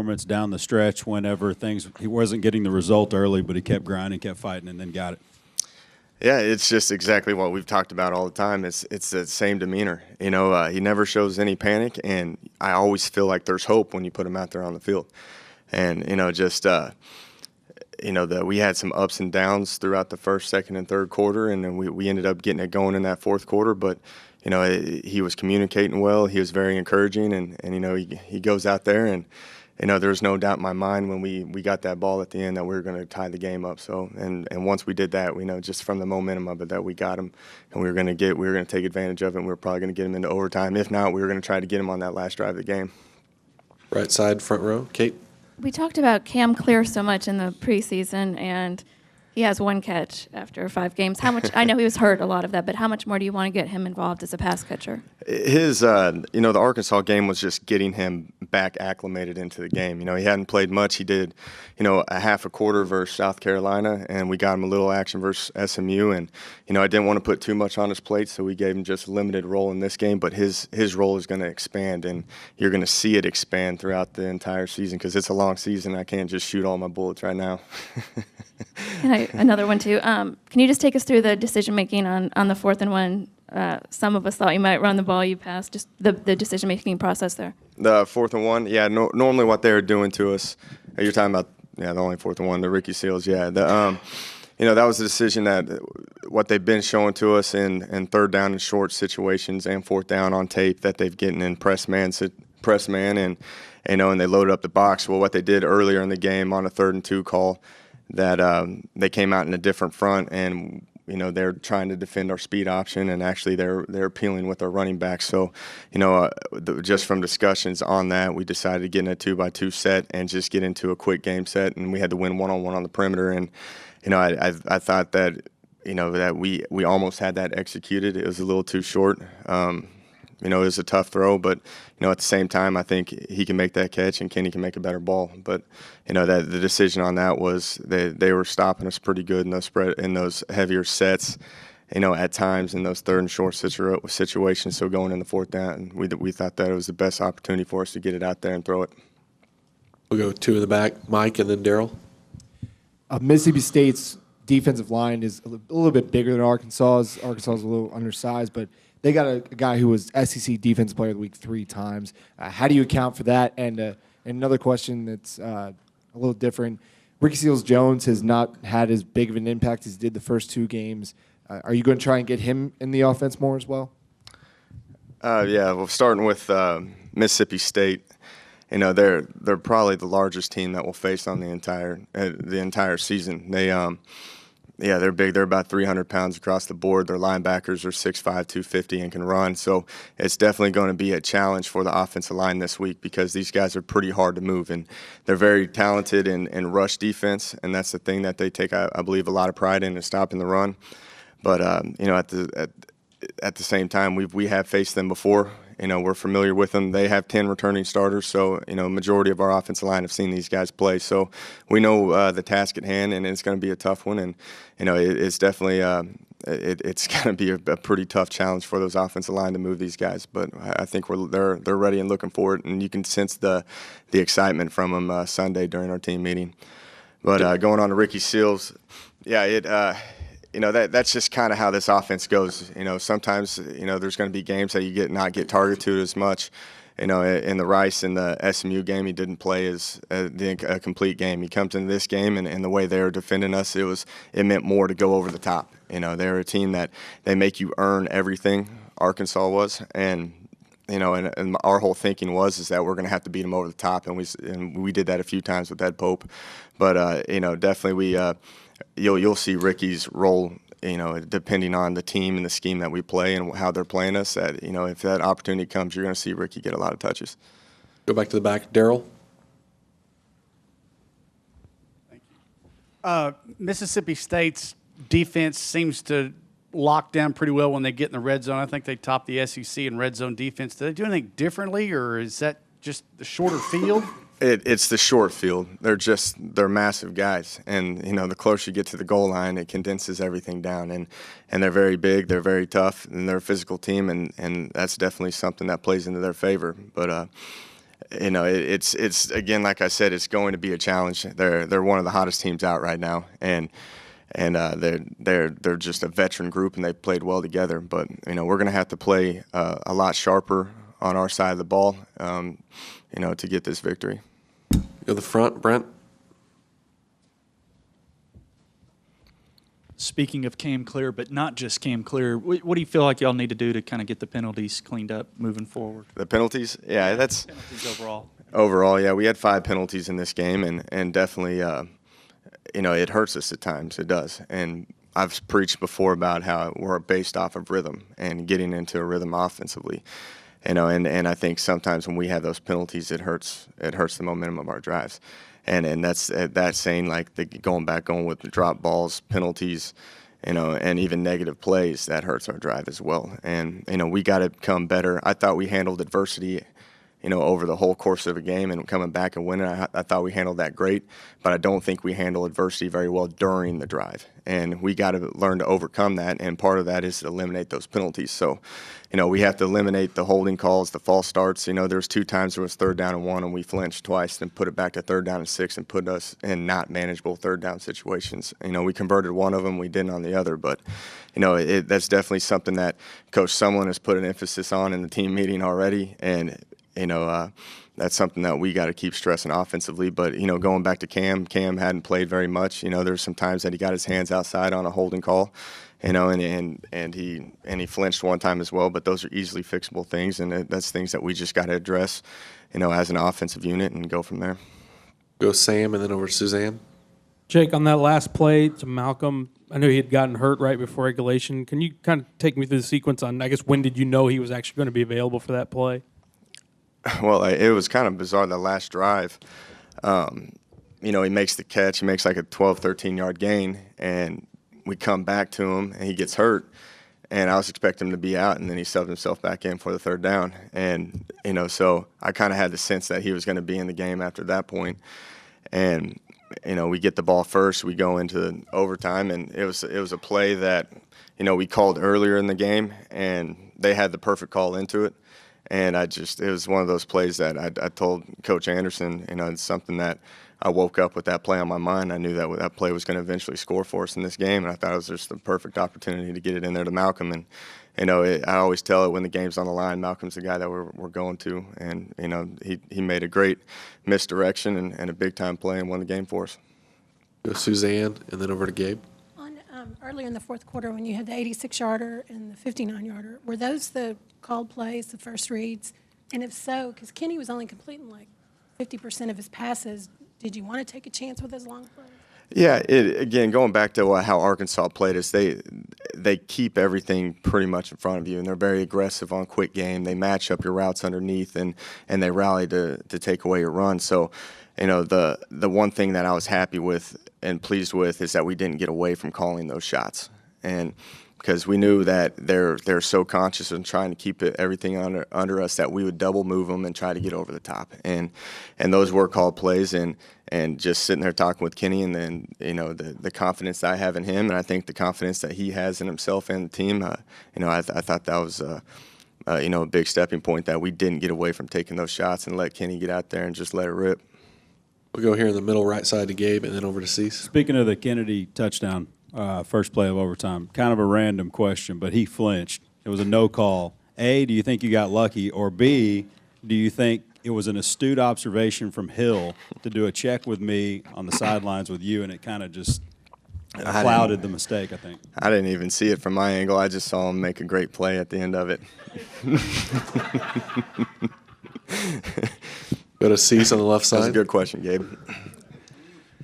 performance down the stretch whenever he wasn't getting the result early, but he kept grinding, kept fighting, and then got it? Yeah, it's just exactly what we've talked about all the time. It's the same demeanor. He never shows any panic, and I always feel like there's hope when you put him out there on the field. And, that we had some ups and downs throughout the first, second, and third quarter, and then we ended up getting it going in that fourth quarter. But, he was communicating well. He was very encouraging, and he goes out there and, there was no doubt in my mind when we got that ball at the end that we were going to tie the game up. So, and once we did that, we know just from the momentum of it that we got him, and we were going to take advantage of it, and we were probably going to get him into overtime. If not, we were going to try to get him on that last drive of the game. Right side, front row. Kate? We talked about Cam Clear so much in the preseason, and he has one catch after 5 games. How much? I know he was hurt a lot of that, but how much more do you want to get him involved as a pass catcher? The Arkansas game was just getting him back acclimated into the game. He hadn't played much. He did, a half a quarter versus South Carolina, and we got him a little action versus SMU. And, I didn't want to put too much on his plate, so we gave him just a limited role in this game. But his role is going to expand, and you're going to see it expand throughout the entire season because it's a long season. I can't just shoot all my bullets right now. Another one, too. Can you just take us through the decision-making on the 4th and 1? Some of us thought you might run the ball, you passed. Just the decision-making process there. The 4th and 1, yeah. Normally, what they were doing to us, you're talking about, the only 4th and 1, the Ricky Seals, yeah. That was a decision that what they've been showing to us in 3rd down and short situations and 4th down on tape that they've getting in press man, and and they loaded up the box. Well, what they did earlier in the game on a 3rd and 2 call, that they came out in a different front and. They're trying to defend our speed option, and actually they're appealing with our running back. So, just from discussions on that, we decided to get in a 2-by-2 set and just get into a quick game set, and we had to win one-on-one on the perimeter. And, I thought that, that we almost had that executed. It was a little too short. It was a tough throw, but, at the same time, I think he can make that catch and Kenny can make a better ball. But, that the decision on that was they were stopping us pretty good in those heavier sets, at times in those 3rd and short situations. So going in the 4th down, we thought that it was the best opportunity for us to get it out there and throw it. We'll go 2 in the back, Mike and then Daryl. Mississippi State's defensive line is a little bit bigger than Arkansas's. Arkansas is a little undersized, but they got a guy who was SEC Defensive Player of the Week 3 times. How do you account for that? And another question that's a little different. Ricky Seals-Jones has not had as big of an impact as he did the first 2 games. Are you going to try and get him in the offense more as well? Well, starting with Mississippi State, they're probably the largest team that we'll face on the entire season. They're big. They're about 300 pounds across the board. Their linebackers are 6'5", 250, and can run. So it's definitely going to be a challenge for the offensive line this week because these guys are pretty hard to move, and they're very talented in rush defense, and that's the thing that they take, I believe, a lot of pride in, is stopping the run. But at the same time, we have faced them before. We're familiar with them. They have 10 returning starters, so, majority of our offensive line have seen these guys play. So we know the task at hand, and it's going to be a tough one. And, it's definitely it's going to be a pretty tough challenge for those offensive line to move these guys. But I think they're ready and looking for it, and you can sense the excitement from them Sunday during our team meeting. But going on to Ricky Seals, that's just kind of how this offense goes. Sometimes, there's going to be games that you not get targeted as much. In the Rice and the SMU game, he didn't play as a complete game. He comes into this game, and the way they were defending us, it meant more to go over the top. They're a team that they make you earn everything. Arkansas was, and our whole thinking is that we're going to have to beat them over the top, and we did that a few times with Ed Pope. But definitely you'll see Ricky's role, depending on the team and the scheme that we play and how they're playing us. That if that opportunity comes, you're going to see Ricky get a lot of touches. Go back to the back, Daryl. Thank you. Mississippi State's defense seems to lock down pretty well when they get in the red zone. I think they top the SEC in red zone defense. Do they do anything differently, or is that just the shorter field? It's the short field. They're massive guys, and the closer you get to the goal line, it condenses everything down. And they're very big, they're very tough, and they're a physical team, and that's definitely something that plays into their favor. But it's again, like I said, it's going to be a challenge. They're one of the hottest teams out right now, and they're just a veteran group, and they played well together. But we're going to have to play a lot sharper on our side of the ball, to get this victory. Go to the front, Brent. Speaking of Cam Clear, but not just Cam Clear, what do you feel like y'all need to do to kind of get the penalties cleaned up moving forward? The penalties, yeah, that's Penalties overall. overall, yeah. We had 5 penalties in this game, and definitely, it hurts us at times. It does, and I've preached before about how we're based off of rhythm and getting into a rhythm offensively. And I think sometimes when we have those penalties, it hurts the momentum of our drives. And that's saying like going with the drop balls, penalties, and even negative plays, that hurts our drive as well. And we got to become better. I thought we handled adversity, over the whole course of a game, and coming back and winning. I thought we handled that great, but I don't think we handle adversity very well during the drive. And we got to learn to overcome that, and part of that is to eliminate those penalties. So, we have to eliminate the holding calls, the false starts. There's 2 times there was 3rd down and 1, and we flinched twice, then put it back to 3rd down and 6, and put us in not manageable 3rd down situations. We converted one of them, we didn't on the other, but that's definitely something that Coach Sumlin has put an emphasis on in the team meeting already, and that's something that we got to keep stressing offensively. But going back to Cam hadn't played very much. There's some times that he got his hands outside on a holding call, and he flinched one time as well. But those are easily fixable things, and that's things that we just got to address, as an offensive unit, and go from there. Go Sam, and then over to Suzanne. Jake, on that last play to Malcolm, I know he had gotten hurt right before regulation. Can you kind of take me through the sequence on, I guess, when did you know he was actually going to be available for that play? Well, it was kind of bizarre, the last drive. He makes the catch. He makes like a 12, 13-yard gain, and we come back to him, and he gets hurt. And I was expecting him to be out, and then he subbed himself back in for the 3rd down. And, so I kind of had the sense that he was going to be in the game after that point. And, we get the ball first. We go into overtime, and it was a play that, we called earlier in the game, and they had the perfect call into it. And it was one of those plays that I told Coach Anderson, it's something that I woke up with that play on my mind. I knew that play was going to eventually score for us in this game, and I thought it was just the perfect opportunity to get it in there to Malcolm. And, I always tell it when the game's on the line, Malcolm's the guy that we're going to. And, he made a great misdirection and a big-time play and won the game for us. Go Suzanne, and then over to Gabe. Earlier in the 4th quarter, when you had the 86-yarder and the 59-yarder, were those the called plays, the first reads? And if so, because Kenny was only completing like 50% of his passes, did you want to take a chance with those long plays? Yeah, again, going back to how Arkansas played us, they keep everything pretty much in front of you, and they're very aggressive on quick game. They match up your routes underneath, and they rally to take away your run. So, the one thing that I was happy with and pleased with is that we didn't get away from calling those shots, and because we knew that they're so conscious and trying to keep everything under us that we would double move them and try to get over the top, and those were called plays, and just sitting there talking with Kenny, and then the confidence that I have in him, and I think the confidence that he has in himself and the team, I thought that was a big stepping point, that we didn't get away from taking those shots and let Kenny get out there and just let it rip. We'll go here in the middle right side to Gabe, and then over to Cease. Speaking of the Kennedy touchdown, first play of overtime, kind of a random question, but he flinched. It was a no call. A, do you think you got lucky? Or B, do you think it was an astute observation from Hill to do a check with me on the sidelines with you, and it kind of just clouded the mistake, I think? I didn't even see it from my angle. I just saw him make a great play at the end of it. Go to Cease on the left side. That's a good question, Gabe.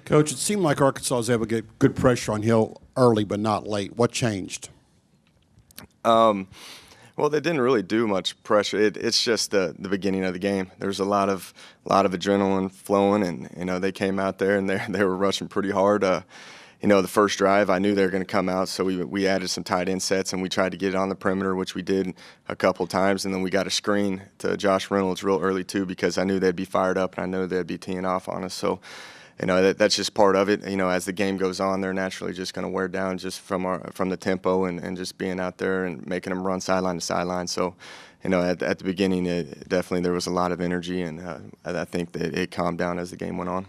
Coach, it seemed like Arkansas was able to get good pressure on Hill early but not late. What changed? Well, they didn't really do much pressure. It's just the beginning of the game. There's a lot of adrenaline flowing, and they came out there and they were rushing pretty hard. The first drive, I knew they were going to come out, so we added some tight end sets, and we tried to get it on the perimeter, which we did a couple of times, and then we got a screen to Josh Reynolds real early too, because I knew they'd be fired up and I knew they'd be teeing off on us. So, that's just part of it. As the game goes on, they're naturally just going to wear down just from the tempo and just being out there and making them run sideline to sideline. So, at the beginning, definitely there was a lot of energy, and I think that it calmed down as the game went on.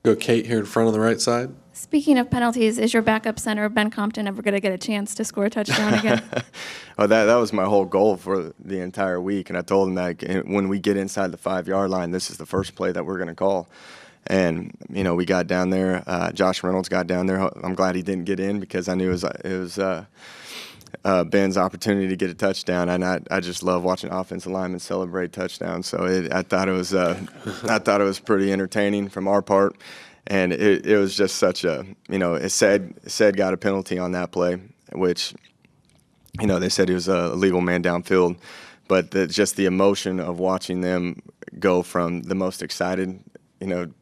Go Kate here in front on the right side. Speaking of penalties, is your backup center, Ben Compton, ever going to get a chance to score a touchdown again? Well, that was my whole goal for the entire week, and I told him that when we get inside the 5-yard line, this is the first play that we're going to call. And, we got down there. Josh Reynolds got down there. I'm glad he didn't get in because I knew it was Ben's opportunity to get a touchdown, and I just love watching offensive linemen celebrate touchdowns. So I thought it was pretty entertaining from our part, and it was just such a it said got a penalty on that play, which they said he was a legal man downfield, but just the emotion of watching them go from the most excited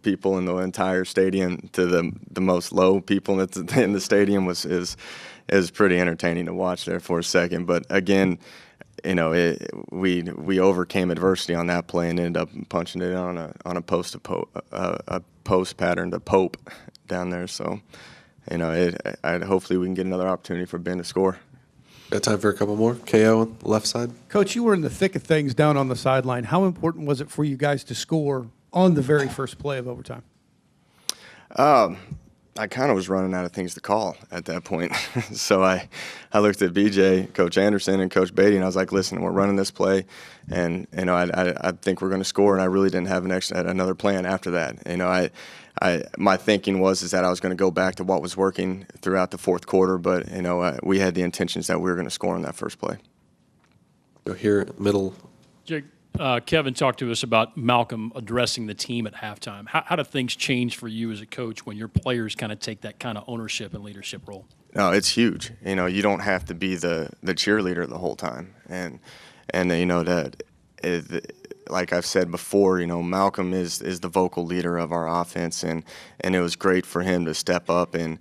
people in the entire stadium to the most low people in the stadium is pretty entertaining to watch there for a second. But again, we overcame adversity on that play and ended up punching it on a post pattern to Pope down there. So, hopefully we can get another opportunity for Ben to score. Got time for a couple more. KO on the left side. Coach, you were in the thick of things down on the sideline. How important was it for you guys to score on the very first play of overtime? I kind of was running out of things to call at that point. So I looked at BJ, Coach Anderson, and Coach Beatty, and I was like, listen, we're running this play, and I think we're going to score, and I really didn't have another plan after that. My thinking was that I was going to go back to what was working throughout the fourth quarter, but we had the intentions that we were going to score on that first play. Go here, middle. Jake, Kevin talked to us about Malcolm addressing the team at halftime. How do things change for you as a coach when your players kind of take that kind of ownership and leadership role? No, it's huge. You don't have to be the cheerleader the whole time, and that like I've said before, Malcolm is the vocal leader of our offense, and it was great for him to step up and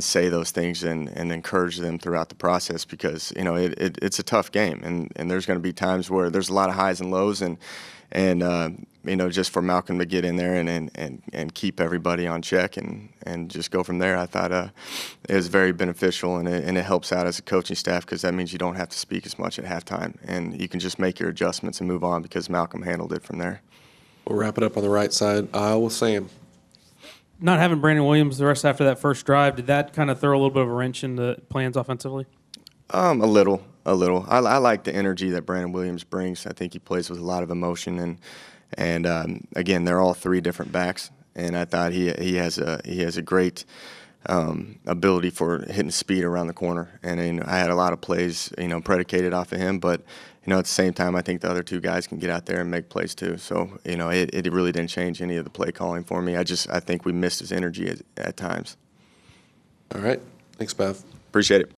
say those things and encourage them throughout the process because, it's a tough game, and there's going to be times where there's a lot of highs and lows, and just for Malcolm to get in there and keep everybody on check and just go from there, I thought it was very beneficial, and it helps out as a coaching staff because that means you don't have to speak as much at halftime, and you can just make your adjustments and move on because Malcolm handled it from there. We'll wrap it up on the right side. Aisle with Sam. Not having Brandon Williams the rest after that first drive, did that kind of throw a little bit of a wrench in the plans offensively? A little. I like the energy that Brandon Williams brings. I think he plays with a lot of emotion, and again, they're all three different backs, and I thought he has a great ability for hitting speed around the corner, and I had a lot of plays predicated off of him, but at the same time, I think the other two guys can get out there and make plays too. So it really didn't change any of the play calling for me. I think we missed his energy at times. All right, thanks, Bev. Appreciate it.